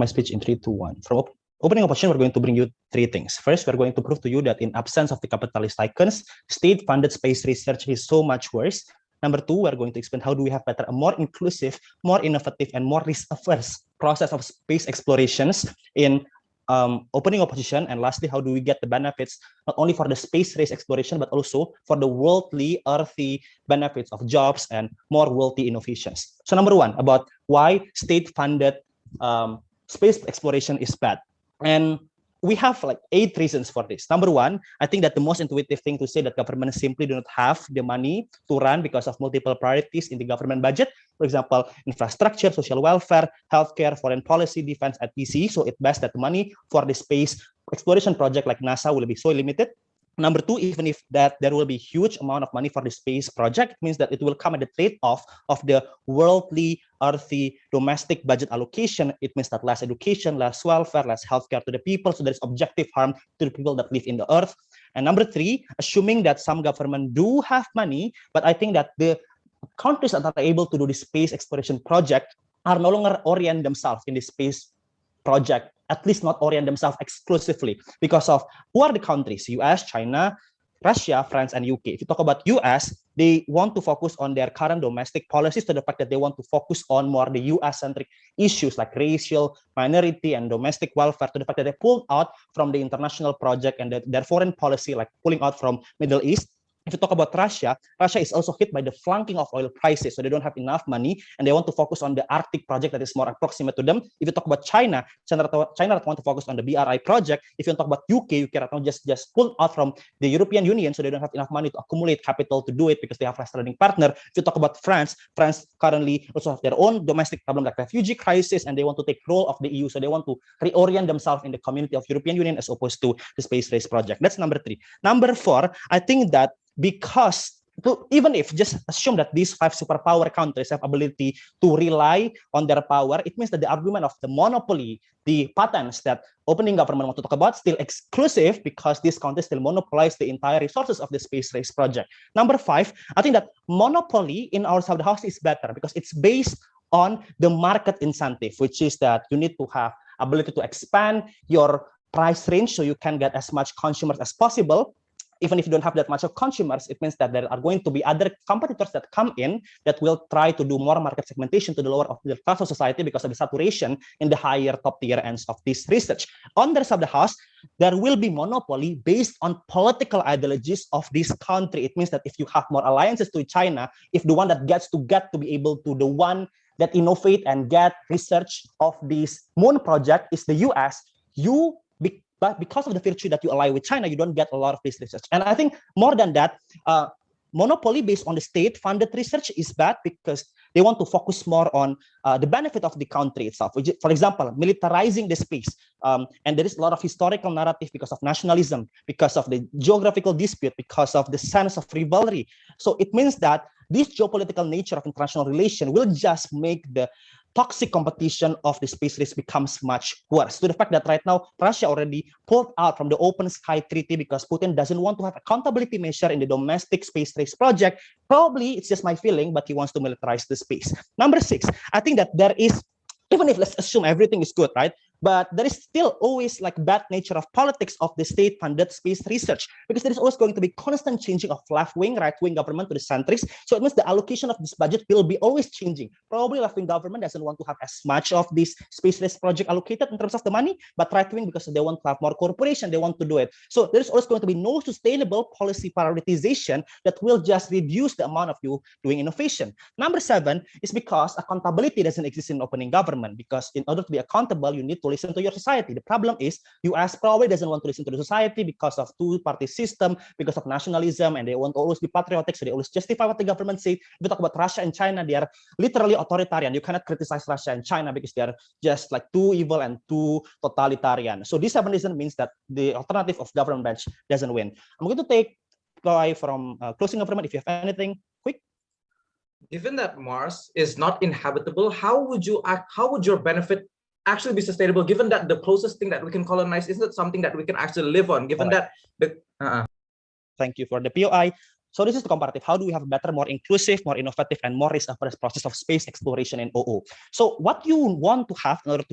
my speech in 3, 2, 1. From opening opposition, we're going to bring you 3 things. First, we're going to prove to you that in absence of the capitalist icons, state-funded space research is so much worse. Number 2, we're going to explain how do we have better, a more inclusive, more innovative, and more risk-averse process of space explorations in opening opposition. And lastly, how do we get the benefits not only for the space race exploration, but also for the worldly, earthy benefits of jobs and more worldly innovations. So number 1, about why state-funded space exploration is bad. And we have like 8 reasons for this. Number 1, I think that the most intuitive thing to say that government simply do not have the money to run because of multiple priorities in the government budget. For example, infrastructure, social welfare, healthcare, foreign policy, defense, etc. So it's best that the money for the space exploration project like NASA will be so limited. Number 2, even if that there will be huge amount of money for the space project, it means that it will come at the trade-off of the worldly, earthy, domestic budget allocation. It means that less education, less welfare, less healthcare to the people. So there's objective harm to the people that live in the earth. And number 3, assuming that some government do have money, but I think that the countries that are able to do the space exploration project are no longer orient themselves in the space project, at least not orient themselves exclusively, because of who are the countries: US, China, Russia, France, and UK. If you talk about US, they want to focus on their current domestic policies, to the fact that they want to focus on more the US-centric issues like racial, minority, and domestic welfare, to the fact that they pulled out from the international project and their foreign policy, like pulling out from Middle East. If you talk about Russia, Russia is also hit by the flunking of oil prices, so they don't have enough money, and they want to focus on the Arctic project that is more approximate to them. If you talk about China want to focus on the BRI project. If you talk about UK just pulled out from the European Union, so they don't have enough money to accumulate capital to do it because they have less trading partner. If you talk about France currently also have their own domestic problem like refugee crisis, and they want to take role of the EU, so they want to reorient themselves in the community of European Union as opposed to the space race project. That's number 3. Number 4, I think that because even if just assume that these 5 superpower countries have ability to rely on their power, it means that the argument of the monopoly, the patents that opening government want to talk about, still exclusive because these countries still monopolize the entire resources of the space race project. Number 5, I think that monopoly in our South House is better because it's based on the market incentive, which is that you need to have ability to expand your price range so you can get as much consumers as possible. Even if you don't have that much of consumers, it means that there are going to be other competitors that come in that will try to do more market segmentation to the lower of the class of society because of the saturation in the higher top tier ends of this research. On the rest of the house, there will be monopoly based on political ideologies of this country. It means that if you have more alliances to China, if the one that gets to be able to the one that innovate and get research of this moon project is the US, but because of the virtue that you ally with China, you don't get a lot of this research. And I think more than that, monopoly based on the state-funded research is bad because they want to focus more on the benefit of the country itself. For example, militarizing the space. And there is a lot of historical narrative because of nationalism, because of the geographical dispute, because of the sense of rivalry. So it means that this geopolitical nature of international relation will just make the toxic competition of the space race becomes much worse, to the fact that right now Russia already pulled out from the Open Sky Treaty because Putin doesn't want to have accountability measure in the domestic space race project. Probably it's just my feeling, but he wants to militarize the space. Number 6, I think that there is, even if let's assume everything is good, right? But there is still always like bad nature of politics of the state-funded space research, because there is always going to be constant changing of left-wing, right-wing government to the centrists. So it means the allocation of this budget will be always changing. Probably left-wing government doesn't want to have as much of this space race project allocated in terms of the money, but right-wing, because they want to have more corporation, they want to do it. So there is always going to be no sustainable policy prioritization that will just reduce the amount of you doing innovation. Number 7 is because accountability doesn't exist in opening government, because in order to be accountable, you need to listen to your society. The problem is US probably doesn't want to listen to the society because of two-party system, because of nationalism, and they want to always be patriotic, so they always justify what the government say. If you talk about Russia and China, they are literally authoritarian. You cannot criticize Russia and China because they are just like too evil and too totalitarian. So this 7 reason means that the alternative of government bench doesn't win. I'm going to take Chloe from closing government. If you have anything quick. Given that Mars is not inhabitable, how would your benefit actually be sustainable, given that the closest thing that we can colonize isn't something that we can actually live on, given that the Thank you for the POI. So this is the comparative. How do we have a better, more inclusive, more innovative, and more risk-averse process of space exploration in OO? So what you want to have in order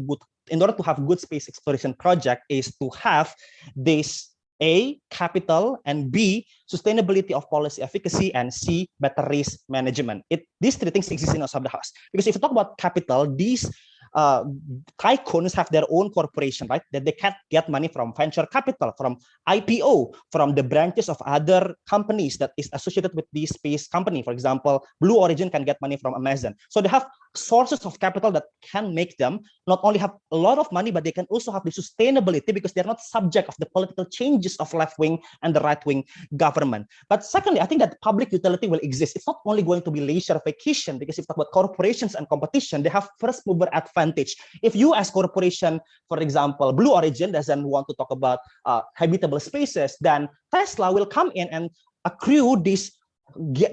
to have good space exploration project is to have this A, capital, and B, sustainability of policy efficacy, and C, better risk management. These three things exist in outside the house. Because if you talk about capital, these tycoons have their own corporation, right? That they can't get money from venture capital, from IPO, from the branches of other companies that is associated with this space company. For example, Blue Origin can get money from Amazon. So they have sources of capital that can make them not only have a lot of money, but they can also have the sustainability because they're not subject of the political changes of left-wing and the right-wing government. But secondly, I think that public utility will exist. It's not only going to be leisure vacation, because if you talk about corporations and competition, they have first mover advantage. If you as corporation, for example, Blue Origin doesn't want to talk about habitable spaces, then Tesla will come in and accrue this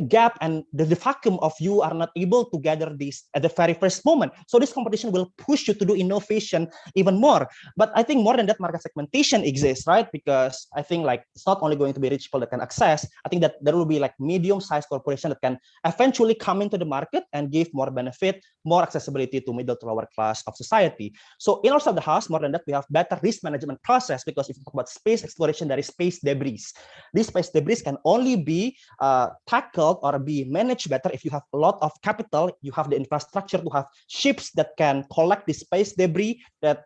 gap and the vacuum of you are not able to gather this at the very first moment. So this competition will push you to do innovation even more. But I think more than that, market segmentation exists, right? Because I think like it's not only going to be rich people that can access. I think that there will be like medium-sized corporation that can eventually come into the market and give more benefit, more accessibility to middle to lower class of society. So in outside the house, more than that, we have better risk management process, because if you talk about space exploration, there is space debris. These space debris can only be tackled or be managed better if you have a lot of capital, you have the infrastructure to have ships that can collect the space debris, that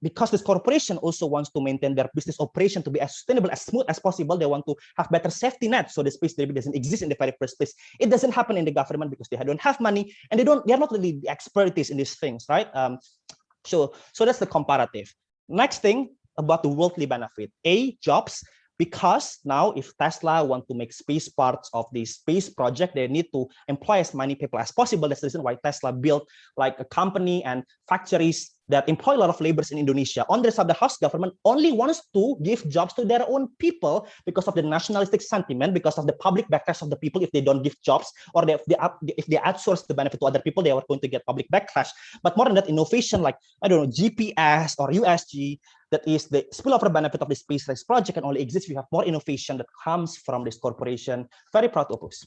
because this corporation also wants to maintain their business operation to be as sustainable, as smooth as possible, they want to have better safety net, so the space debris doesn't exist in the very first place. It doesn't happen in the government because they don't have money and they are not really the expertise in these things, right? So that's the comparative. Next thing about the worldly benefit. A, jobs. Because now if Tesla want to make space parts of the space project, they need to employ as many people as possible. That's the reason why Tesla built like a company and factories that employ a lot of laborers in Indonesia. On the side, the house government only wants to give jobs to their own people because of the nationalistic sentiment, because of the public backlash of the people. If they don't give jobs, or if they outsource the benefit to other people, they are going to get public backlash. But more than that, innovation like, I don't know, GPS or USG, that is the spillover benefit of the space race project, can only exist if you have more innovation that comes from this corporation. Very proud of us.